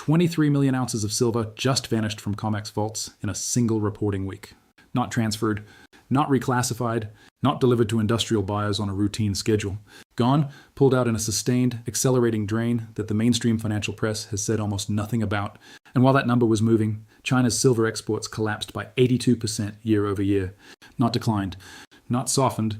23 million ounces of silver just vanished from COMEX vaults in a single reporting week. Not transferred, not reclassified, not delivered to industrial buyers on a routine schedule. Gone, pulled out in a sustained, accelerating drain that the mainstream financial press has said almost nothing about. And while that number was moving, China's silver exports collapsed by 82% year over year. Not declined, not softened,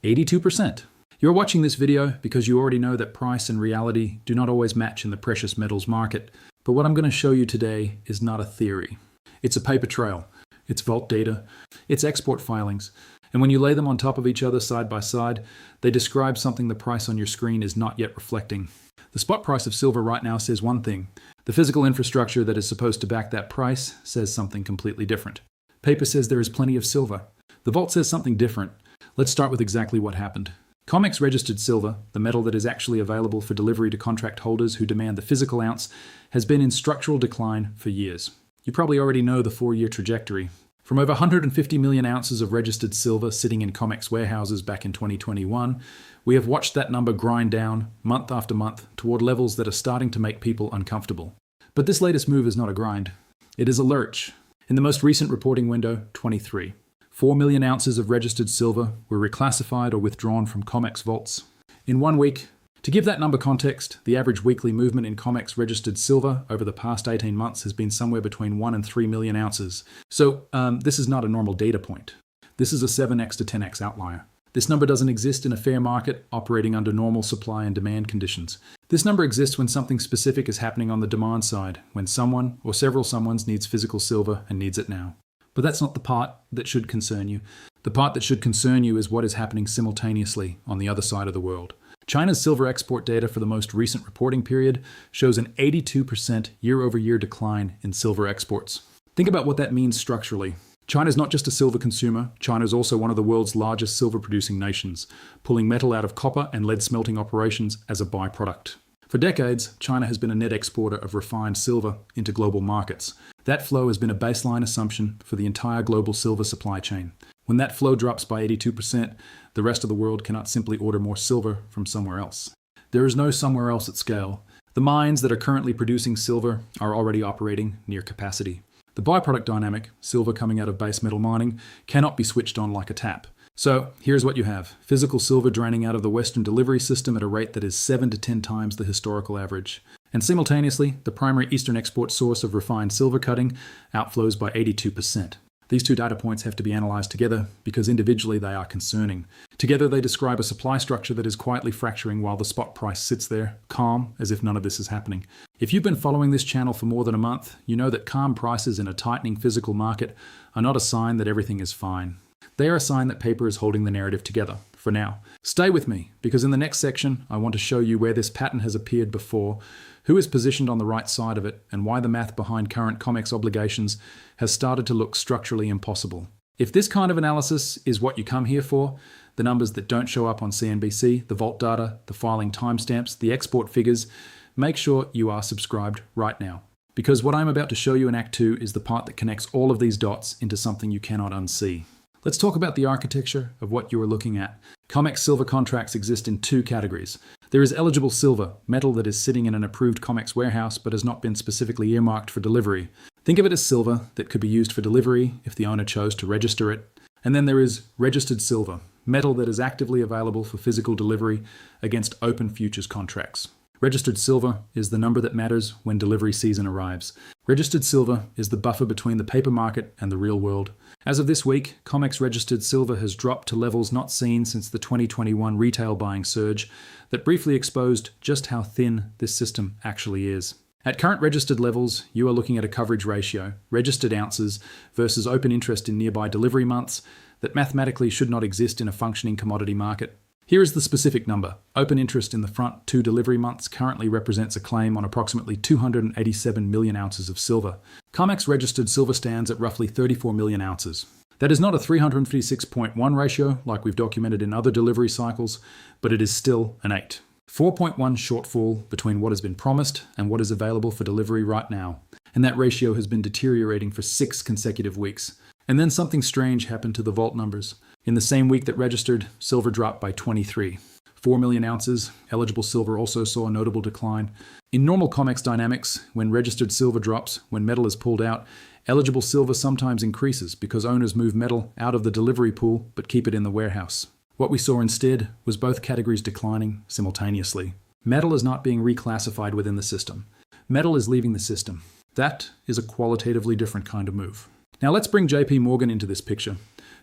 82%. You're watching this video because you already know that price and reality do not always match in the precious metals market. But what I'm going to show you today is not a theory. It's a paper trail. It's vault data. It's export filings. And when you lay them on top of each other side by side, they describe something the price on your screen is not yet reflecting. The spot price of silver right now says one thing. The physical infrastructure that is supposed to back that price says something completely different. Paper says there is plenty of silver. The vault says something different. Let's start with exactly what happened. COMEX registered silver, the metal that is actually available for delivery to contract holders who demand the physical ounce, has been in structural decline for years. You probably already know the 4-year trajectory. From over 150 million ounces of registered silver sitting in COMEX warehouses back in 2021, we have watched that number grind down month after month toward levels that are starting to make people uncomfortable. But this latest move is not a grind. It is a lurch. In the most recent reporting window, 23. 4 million ounces of registered silver were reclassified or withdrawn from COMEX vaults. In 1 week, to give that number context, the average weekly movement in COMEX registered silver over the past 18 months has been somewhere between 1 and 3 million ounces. So this is not a normal data point. This is a 7x to 10x outlier. This number doesn't exist in a fair market operating under normal supply and demand conditions. This number exists when something specific is happening on the demand side, when someone or several someones needs physical silver and needs it now. But that's not the part that should concern you. The part that should concern you is what is happening simultaneously on the other side of the world. China's silver export data for the most recent reporting period shows an 82% year-over-year decline in silver exports. Think about what that means structurally. China is not just a silver consumer, China is also one of the world's largest silver-producing nations, pulling metal out of copper and lead smelting operations as a byproduct. For decades, China has been a net exporter of refined silver into global markets. That flow has been a baseline assumption for the entire global silver supply chain. When that flow drops by 82%, the rest of the world cannot simply order more silver from somewhere else. There is no somewhere else at scale. The mines that are currently producing silver are already operating near capacity. The byproduct dynamic, silver coming out of base metal mining, cannot be switched on like a tap. So here's what you have. Physical silver draining out of the Western delivery system at a rate that is 7 to 10 times the historical average. And simultaneously, the primary Eastern export source of refined silver cutting outflows by 82%. These two data points have to be analysed together because individually they are concerning. Together they describe a supply structure that is quietly fracturing while the spot price sits there, calm, as if none of this is happening. If you've been following this channel for more than a month, you know that calm prices in a tightening physical market are not a sign that everything is fine. They are a sign that paper is holding the narrative together, for now. Stay with me, because in the next section, I want to show you where this pattern has appeared before, who is positioned on the right side of it, and why the math behind current COMEX obligations has started to look structurally impossible. If this kind of analysis is what you come here for, the numbers that don't show up on CNBC, the vault data, the filing timestamps, the export figures, make sure you are subscribed right now. Because what I'm about to show you in Act 2 is the part that connects all of these dots into something you cannot unsee. Let's talk about the architecture of what you are looking at. COMEX silver contracts exist in 2 categories. There is eligible silver, metal that is sitting in an approved COMEX warehouse but has not been specifically earmarked for delivery. Think of it as silver that could be used for delivery if the owner chose to register it. And then there is registered silver, metal that is actively available for physical delivery against open futures contracts. Registered silver is the number that matters when delivery season arrives. Registered silver is the buffer between the paper market and the real world. As of this week, COMEX registered silver has dropped to levels not seen since the 2021 retail buying surge that briefly exposed just how thin this system actually is. At current registered levels, you are looking at a coverage ratio, registered ounces versus open interest in nearby delivery months, that mathematically should not exist in a functioning commodity market. Here is the specific number. Open interest in the front 2 delivery months currently represents a claim on approximately 287 million ounces of silver. COMEX registered silver stands at roughly 34 million ounces. That is not a 356.1 ratio like we've documented in other delivery cycles, but it is still an 8. 4.1 shortfall between what has been promised and what is available for delivery right now. And that ratio has been deteriorating for 6 consecutive weeks. And then something strange happened to the vault numbers. In the same week that registered, silver dropped by 23. 4 million ounces. Eligible silver also saw a notable decline. In normal COMEX dynamics, when registered silver drops, when metal is pulled out, eligible silver sometimes increases because owners move metal out of the delivery pool but keep it in the warehouse. What we saw instead was both categories declining simultaneously. Metal is not being reclassified within the system. Metal is leaving the system. That is a qualitatively different kind of move. Now let's bring JPMorgan into this picture,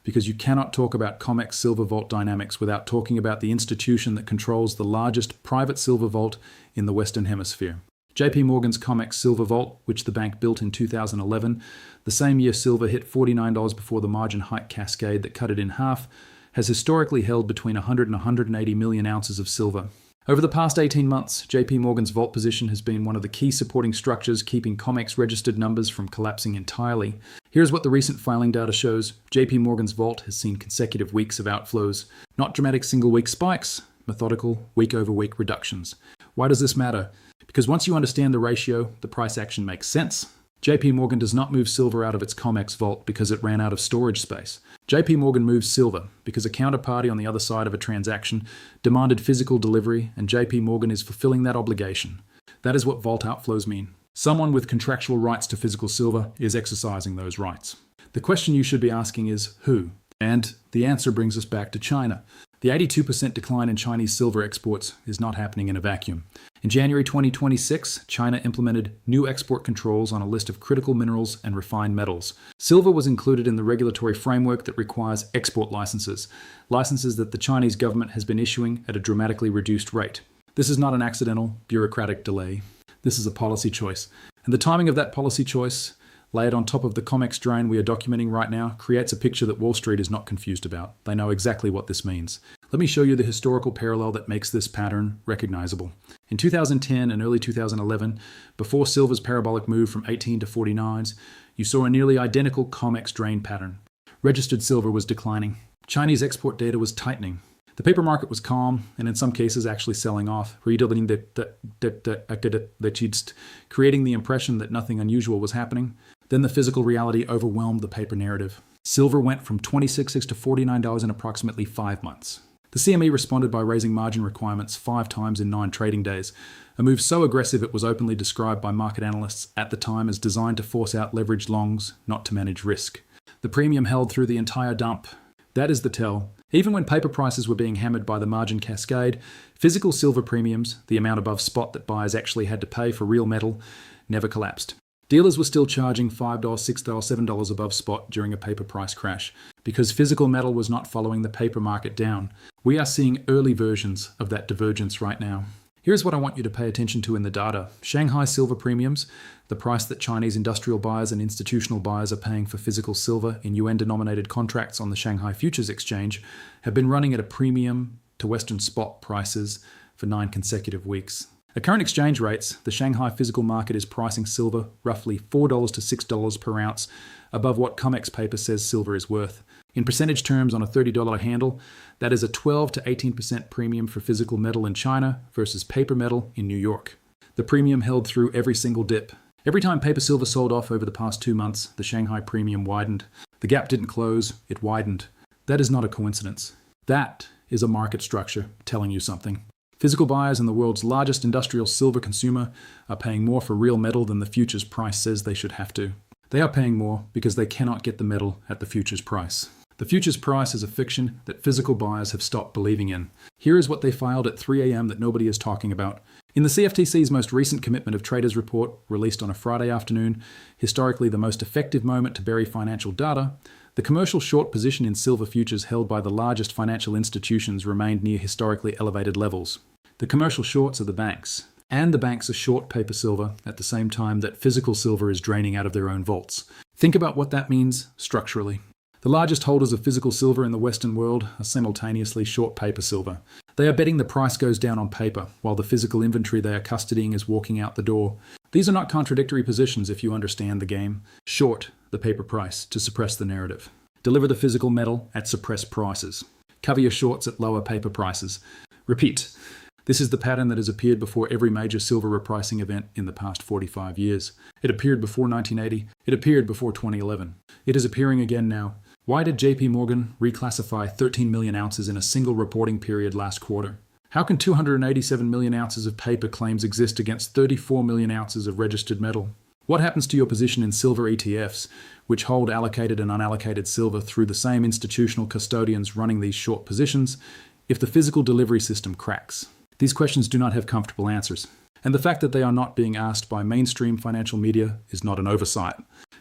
because you cannot talk about COMEX silver vault dynamics without talking about the institution that controls the largest private silver vault in the Western Hemisphere. JPMorgan's COMEX silver vault, which the bank built in 2011, the same year silver hit $49 before the margin hike cascade that cut it in half, has historically held between 100 and 180 million ounces of silver. Over the past 18 months, JPMorgan's vault position has been one of the key supporting structures keeping COMEX registered numbers from collapsing entirely. Here's what the recent filing data shows. JPMorgan's vault has seen consecutive weeks of outflows, not dramatic single-week spikes, methodical week-over-week reductions. Why does this matter? Because once you understand the ratio, the price action makes sense. JPMorgan does not move silver out of its COMEX vault because it ran out of storage space. JPMorgan moves silver because a counterparty on the other side of a transaction demanded physical delivery, and JPMorgan is fulfilling that obligation. That is what vault outflows mean. Someone with contractual rights to physical silver is exercising those rights. The question you should be asking is who? And the answer brings us back to China. The 82% decline in Chinese silver exports is not happening in a vacuum. In January 2026, China implemented new export controls on a list of critical minerals and refined metals. Silver was included in the regulatory framework that requires export licenses that the Chinese government has been issuing at a dramatically reduced rate. This is not an accidental, bureaucratic delay. This is a policy choice. And the timing of that policy choice, layered on top of the COMEX drain we are documenting right now, creates a picture that Wall Street is not confused about. They know exactly what this means. Let me show you the historical parallel that makes this pattern recognizable. In 2010 and early 2011, before silver's parabolic move from 18 to 49s, you saw a nearly identical COMEX drain pattern. Registered silver was declining. Chinese export data was tightening. The paper market was calm, and in some cases actually selling off, creating the impression that nothing unusual was happening. Then the physical reality overwhelmed the paper narrative. Silver went from $26 to $49 in approximately 5 months. The CME responded by raising margin requirements 5 times in 9 trading days, a move so aggressive it was openly described by market analysts at the time as designed to force out leveraged longs, not to manage risk. The premium held through the entire dump. That is the tell. Even when paper prices were being hammered by the margin cascade, physical silver premiums, the amount above spot that buyers actually had to pay for real metal, never collapsed. Dealers were still charging $5, $6, $7 above spot during a paper price crash because physical metal was not following the paper market down. We are seeing early versions of that divergence right now. Here's what I want you to pay attention to in the data. Shanghai silver premiums, the price that Chinese industrial buyers and institutional buyers are paying for physical silver in UN-denominated contracts on the Shanghai Futures Exchange, have been running at a premium to Western spot prices for 9 consecutive weeks. At current exchange rates, the Shanghai physical market is pricing silver roughly $4 to $6 per ounce above what COMEX paper says silver is worth. In percentage terms on a $30 handle, that is a 12 to 18% premium for physical metal in China versus paper metal in New York. The premium held through every single dip. Every time paper silver sold off over the past 2 months, the Shanghai premium widened. The gap didn't close, it widened. That is not a coincidence. That is a market structure telling you something. Physical buyers and the world's largest industrial silver consumer are paying more for real metal than the futures price says they should have to. They are paying more because they cannot get the metal at the futures price. The futures price is a fiction that physical buyers have stopped believing in. Here is what they filed at 3 a.m. that nobody is talking about. In the CFTC's most recent commitment of traders report, released on a Friday afternoon, historically the most effective moment to bury financial data, the commercial short position in silver futures held by the largest financial institutions remained near historically elevated levels. The commercial shorts are the banks, and the banks are short paper silver at the same time that physical silver is draining out of their own vaults. Think about what that means structurally. The largest holders of physical silver in the Western world are simultaneously short paper silver. They are betting the price goes down on paper, while the physical inventory they are custodying is walking out the door. These are not contradictory positions if you understand the game. Short the paper price to suppress the narrative. Deliver the physical metal at suppressed prices. Cover your shorts at lower paper prices. Repeat. This is the pattern that has appeared before every major silver repricing event in the past 45 years. It appeared before 1980. It appeared before 2011. It is appearing again now. Why did JPMorgan reclassify 13 million ounces in a single reporting period last quarter? How can 287 million ounces of paper claims exist against 34 million ounces of registered metal? What happens to your position in silver ETFs, which hold allocated and unallocated silver through the same institutional custodians running these short positions, if the physical delivery system cracks? These questions do not have comfortable answers, and the fact that they are not being asked by mainstream financial media is not an oversight.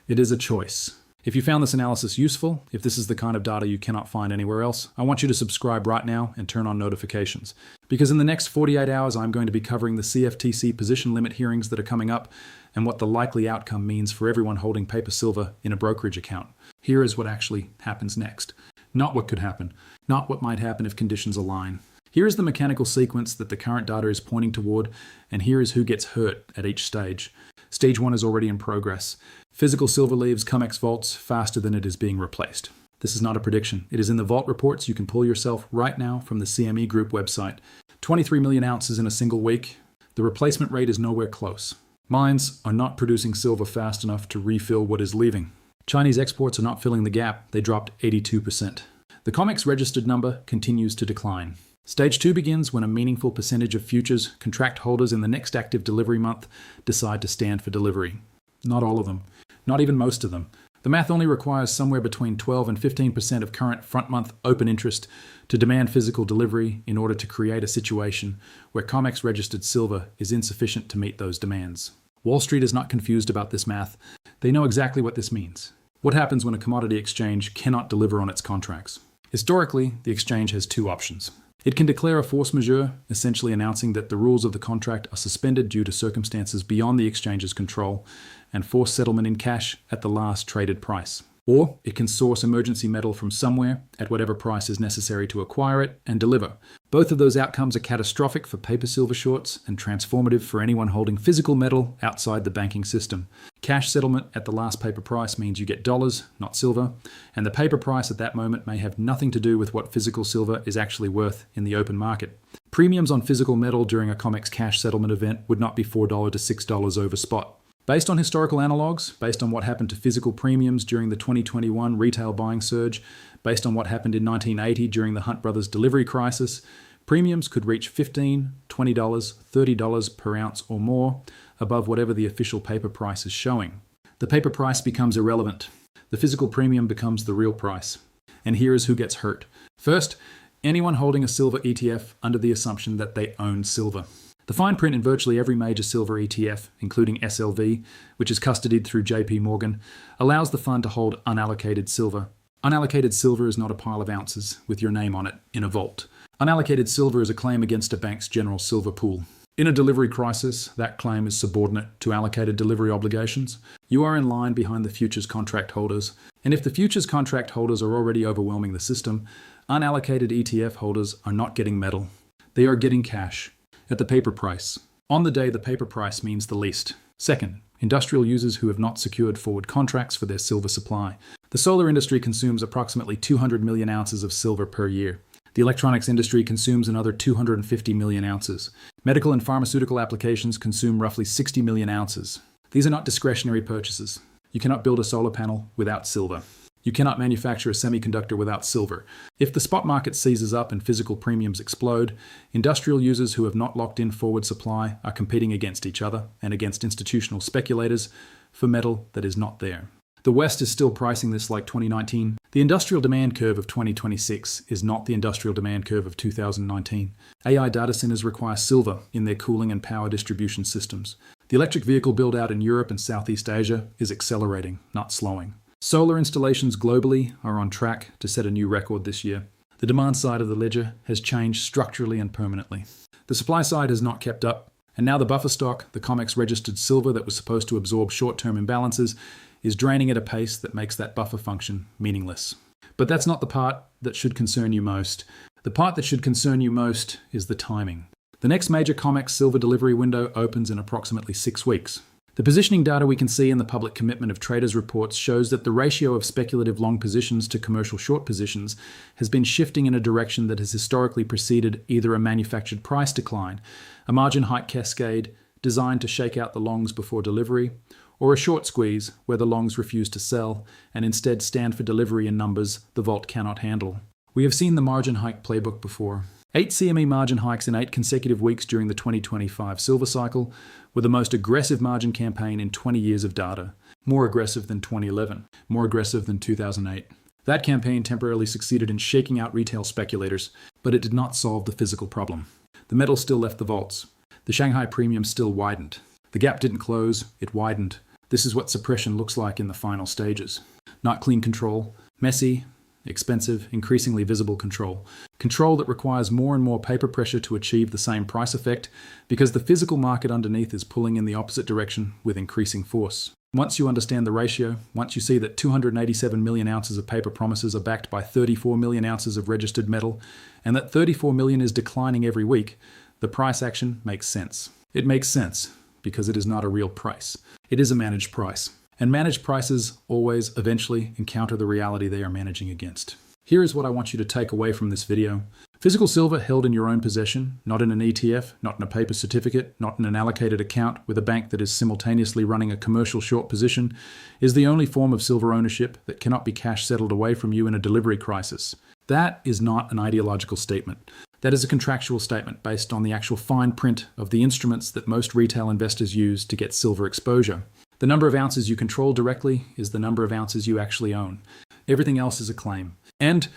It is a choice. If you found this analysis useful, if this is the kind of data you cannot find anywhere else, I want you to subscribe right now and turn on notifications. Because in the next 48 hours, I'm going to be covering the CFTC position limit hearings that are coming up and what the likely outcome means for everyone holding paper silver in a brokerage account. Here is what actually happens next. Not what could happen. Not what might happen if conditions align. Here is the mechanical sequence that the current data is pointing toward, and here is who gets hurt at each stage. Stage 1 is already in progress. Physical silver leaves COMEX vaults faster than it is being replaced. This is not a prediction. It is in the vault reports you can pull yourself right now from the CME Group website. 23 million ounces in a single week. The replacement rate is nowhere close. Mines are not producing silver fast enough to refill what is leaving. Chinese exports are not filling the gap. They dropped 82%. The COMEX registered number continues to decline. Stage 2 begins when a meaningful percentage of futures contract holders in the next active delivery month decide to stand for delivery. Not all of them. Not even most of them. The math only requires somewhere between 12 and 15% of current front month open interest to demand physical delivery in order to create a situation where COMEX registered silver is insufficient to meet those demands. Wall Street is not confused about this math. They know exactly what this means. What happens when a commodity exchange cannot deliver on its contracts? Historically, the exchange has two options. It can declare a force majeure, essentially announcing that the rules of the contract are suspended due to circumstances beyond the exchange's control, and force settlement in cash at the last traded price. Or it can source emergency metal from somewhere at whatever price is necessary to acquire it and deliver. Both of those outcomes are catastrophic for paper silver shorts and transformative for anyone holding physical metal outside the banking system. Cash settlement at the last paper price means you get dollars, not silver, and the paper price at that moment may have nothing to do with what physical silver is actually worth in the open market. Premiums on physical metal during a COMEX cash settlement event would not be $4 to $6 over spot. Based on historical analogs, based on what happened to physical premiums during the 2021 retail buying surge, based on what happened in 1980 during the Hunt Brothers delivery crisis, premiums could reach $15, $20, $30 per ounce or more above whatever the official paper price is showing. The paper price becomes irrelevant. The physical premium becomes the real price. And here is who gets hurt. First, anyone holding a silver ETF under the assumption that they own silver. The fine print in virtually every major silver ETF, including SLV, which is custodied through JPMorgan, allows the fund to hold unallocated silver. Unallocated silver is not a pile of ounces with your name on it in a vault. Unallocated silver is a claim against a bank's general silver pool. In a delivery crisis, that claim is subordinate to allocated delivery obligations. You are in line behind the futures contract holders, and if the futures contract holders are already overwhelming the system, unallocated ETF holders are not getting metal. They are getting cash. At the paper price. On the day the paper price means the least. Second, industrial users who have not secured forward contracts for their silver supply. The solar industry consumes approximately 200 million ounces of silver per year. The electronics industry consumes another 250 million ounces. Medical and pharmaceutical applications consume roughly 60 million ounces. These are not discretionary purchases. You cannot build a solar panel without silver. You cannot manufacture a semiconductor without silver. If the spot market seizes up and physical premiums explode, industrial users who have not locked in forward supply are competing against each other and against institutional speculators for metal that is not there. The West is still pricing this like 2019. The industrial demand curve of 2026 is not the industrial demand curve of 2019. AI data centers require silver in their cooling and power distribution systems. The electric vehicle build-out in Europe and Southeast Asia is accelerating, not slowing. Solar installations globally are on track to set a new record this year. The demand side of the ledger has changed structurally and permanently. The supply side has not kept up, and now the buffer stock, the COMEX registered silver that was supposed to absorb short-term imbalances, is draining at a pace that makes that buffer function meaningless. But that's not the part that should concern you most. The part that should concern you most is the timing. The next major COMEX silver delivery window opens in approximately 6 weeks. The positioning data we can see in the public commitment of traders reports shows that the ratio of speculative long positions to commercial short positions has been shifting in a direction that has historically preceded either a manufactured price decline, a margin hike cascade designed to shake out the longs before delivery, or a short squeeze where the longs refuse to sell and instead stand for delivery in numbers the vault cannot handle. We have seen the margin hike playbook before. 8 CME margin hikes in 8 consecutive weeks during the 2025 silver cycle were the most aggressive margin campaign in 20 years of data. More aggressive than 2011, more aggressive than 2008. That campaign temporarily succeeded in shaking out retail speculators, but it did not solve the physical problem. The metal still left the vaults. The Shanghai premium still widened. The gap didn't close, it widened. This is what suppression looks like in the final stages. Not clean control, messy, expensive, increasingly visible control. Control that requires more and more paper pressure to achieve the same price effect because the physical market underneath is pulling in the opposite direction with increasing force. Once you understand the ratio, once you see that 287 million ounces of paper promises are backed by 34 million ounces of registered metal, and that 34 million is declining every week, the price action makes sense. It makes sense because it is not a real price. It is a managed price. And managed prices always, eventually, encounter the reality they are managing against. Here is what I want you to take away from this video. Physical silver held in your own possession, not in an ETF, not in a paper certificate, not in an allocated account with a bank that is simultaneously running a commercial short position, is the only form of silver ownership that cannot be cash settled away from you in a delivery crisis. That is not an ideological statement. That is a contractual statement based on the actual fine print of the instruments that most retail investors use to get silver exposure. The number of ounces you control directly is the number of ounces you actually own. Everything else is a claim. And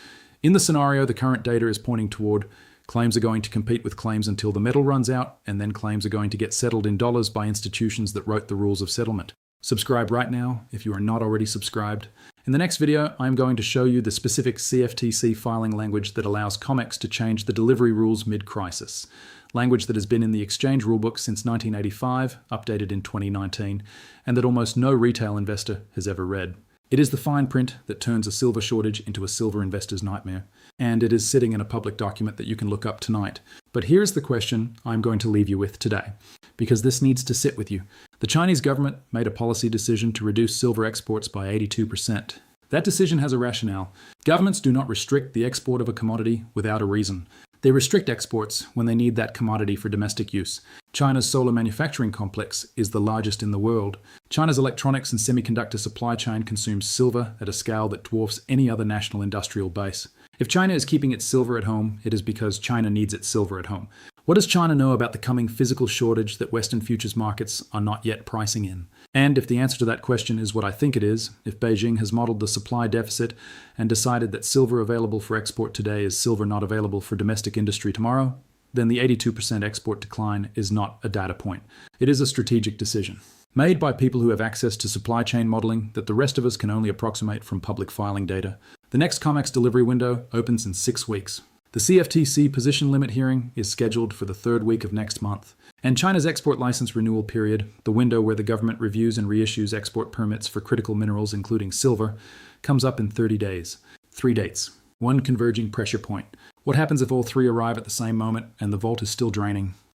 in the scenario the current data is pointing toward, claims are going to compete with claims until the metal runs out, and then claims are going to get settled in dollars by institutions that wrote the rules of settlement. Subscribe right now if you are not already subscribed. In the next video, I'm going to show you the specific CFTC filing language that allows COMEX to change the delivery rules mid-crisis. Language that has been in the exchange rulebook since 1985, updated in 2019, and that almost no retail investor has ever read. It is the fine print that turns a silver shortage into a silver investor's nightmare, and it is sitting in a public document that you can look up tonight. But here's the question I'm going to leave you with today, because this needs to sit with you. The Chinese government made a policy decision to reduce silver exports by 82%. That decision has a rationale. Governments do not restrict the export of a commodity without a reason. They restrict exports when they need that commodity for domestic use. China's solar manufacturing complex is the largest in the world. China's electronics and semiconductor supply chain consumes silver at a scale that dwarfs any other national industrial base. If China is keeping its silver at home, it is because China needs its silver at home. What does China know about the coming physical shortage that Western futures markets are not yet pricing in? And if the answer to that question is what I think it is, if Beijing has modeled the supply deficit and decided that silver available for export today is silver not available for domestic industry tomorrow, then the 82% export decline is not a data point. It is a strategic decision, made by people who have access to supply chain modeling that the rest of us can only approximate from public filing data. The next COMEX delivery window opens in 6 weeks. The CFTC position limit hearing is scheduled for the 3rd week of next month. And China's export license renewal period, the window where the government reviews and reissues export permits for critical minerals including silver, comes up in 30 days. 3 dates, 1 converging pressure point. What happens if all 3 arrive at the same moment and the vault is still draining?